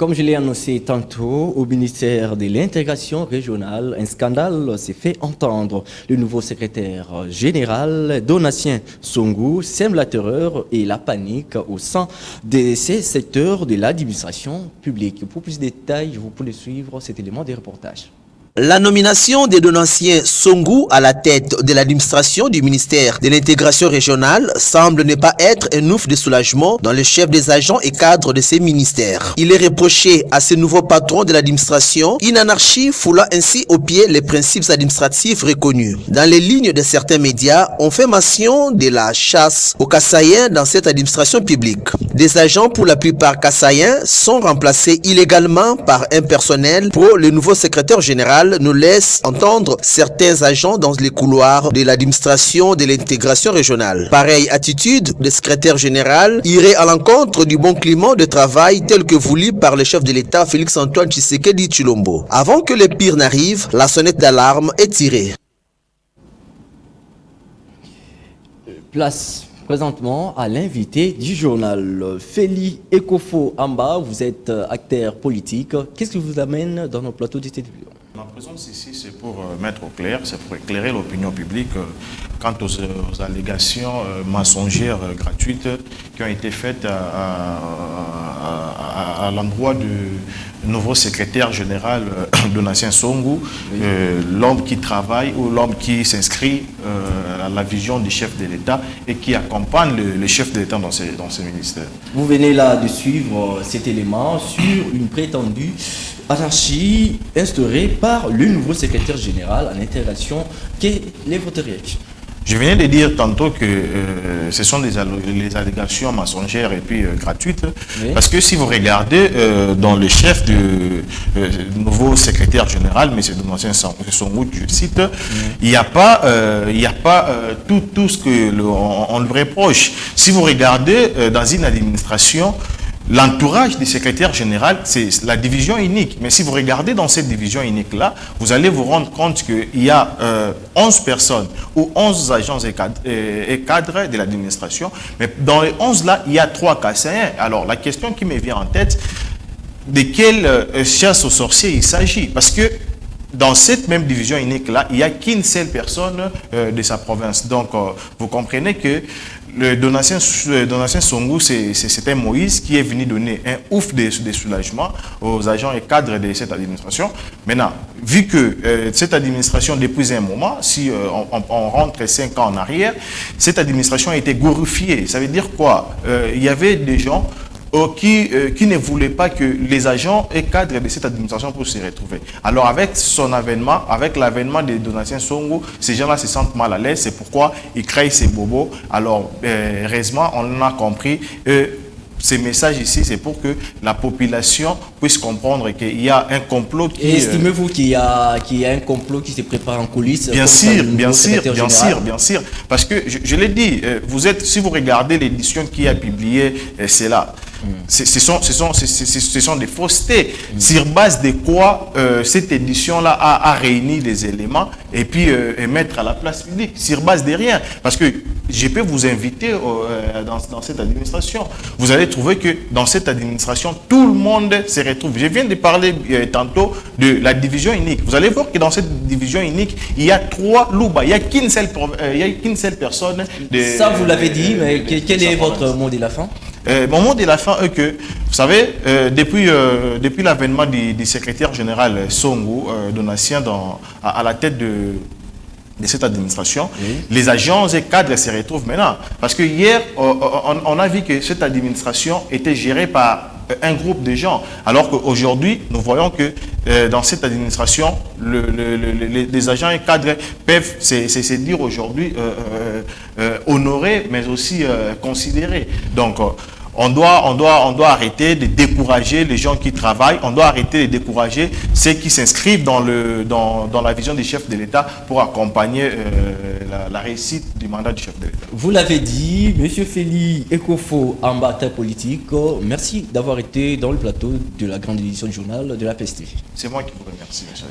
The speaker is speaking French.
Comme je l'ai annoncé tantôt, au ministère de l'intégration régionale, un scandale s'est fait entendre. Le nouveau secrétaire général, Donatien Songou, sème la terreur et la panique au sein de ces secteurs de l'administration publique. Pour plus de détails, vous pouvez suivre cet élément des reportages. La nomination de Donatien Songou à la tête de l'administration du ministère de l'intégration régionale semble ne pas être un ouf de soulagement dans le chef des agents et cadres de ces ministères. Il est reproché à ce nouveau patron de l'administration une anarchie foulant ainsi au pied les principes administratifs reconnus. Dans les lignes de certains médias, on fait mention de la chasse aux Kassaïens dans cette administration publique. Des agents, pour la plupart Kassaïens, sont remplacés illégalement par un personnel pro. Le nouveau secrétaire général nous laisse entendre certains agents dans les couloirs de l'administration de l'intégration régionale. Pareille attitude de secrétaire général irait à l'encontre du bon climat de travail tel que voulu par le chef de l'État Félix-Antoine Tshisekedi Tshilombo. Avant que le pire n'arrive, la sonnette d'alarme est tirée. Place présentement à l'invité du journal, Félix Ekofo Amba. Vous êtes acteur politique. Qu'est-ce qui vous amène dans nos plateaux de télévision? Ma présence ici, c'est pour mettre au clair, c'est pour éclairer l'opinion publique quant aux allégations mensongères gratuites qui ont été faites à l'endroit du nouveau secrétaire général Donatien Songou, l'homme qui travaille ou l'homme qui s'inscrit à la vision du chef de l'État et qui accompagne le chef de l'État dans ses ministères. Vous venez là de suivre cet élément sur une prétendue anarchie instaurée par le nouveau secrétaire général à l'intégration. Quelle est votre réaction? Je venais de dire tantôt que ce sont les allégations mensongères et puis gratuites, oui. Parce que si vous regardez dans le chef du nouveau secrétaire général, M. Donatien Songou, je cite, il n'y a pas, tout ce qu'on lui reproche. Si vous regardez dans une administration, l'entourage du secrétaire général, c'est la division unique. Mais si vous regardez dans cette division unique-là, vous allez vous rendre compte qu'il y a 11 personnes ou 11 agents et cadres de l'administration. Mais dans les 11-là, il y a 3 Kassaïens. Alors, la question qui me vient en tête, de quelle chasse aux sorciers il s'agit? Parce que dans cette même division unique-là, il n'y a qu'une seule personne de sa province. Donc, vous comprenez que le Donatien Songou, c'est un Moïse qui est venu donner un ouf de soulagement aux agents et cadres de cette administration. Maintenant, vu que cette administration, depuis un moment, si on rentre 5 ans en arrière, cette administration a été glorifiée. Ça veut dire quoi? Il y avait des gens qui ne voulaient pas que les agents et cadres de cette administration puissent se retrouver. Alors avec son avènement, avec l'avènement de Donatien Songou, ces gens-là se sentent mal à l'aise, c'est pourquoi ils créent ces bobos. Alors heureusement, on a compris. Ces messages ici, c'est pour que la population puisse comprendre qu'il y a un complot qui... Et estimez-vous qu'il y a un complot qui se prépare en coulisses? Bien sûr. Parce que, je l'ai dit, si vous regardez l'édition qui a publié, c'est là. Ce sont des faussetés. Sur base de quoi cette édition-là a réuni des éléments et puis mettre à la place publique. Sur base de rien. Parce que je peux vous inviter dans cette administration. Vous allez trouver que dans cette administration, tout le monde se retrouve. Je viens de parler tantôt de la division unique. Vous allez voir que dans cette division unique, il y a 3 loupas. Il n'y a qu'une seule personne. Ça, vous l'avez dit, mais quel est votre mot de la fin? Mon mot de la fin est que, vous savez, depuis l'avènement du secrétaire général Songou, Donatien, à la tête de cette administration, oui. Les agents et cadres se retrouvent maintenant. Parce que hier, on a vu que cette administration était gérée par un groupe de gens. Alors qu'aujourd'hui, nous voyons que dans cette administration, les agents et cadres peuvent se dire aujourd'hui honorés, mais aussi considérés. Donc, on doit arrêter de décourager les gens qui travaillent, on doit arrêter de décourager ceux qui s'inscrivent dans la vision du chef de l'État pour accompagner la réussite du mandat du chef de l'État. Vous l'avez dit, M. Félix Ekofo Amba, politique, merci d'avoir été dans le plateau de la grande édition du journal de la PSTV. C'est moi qui vous remercie, M.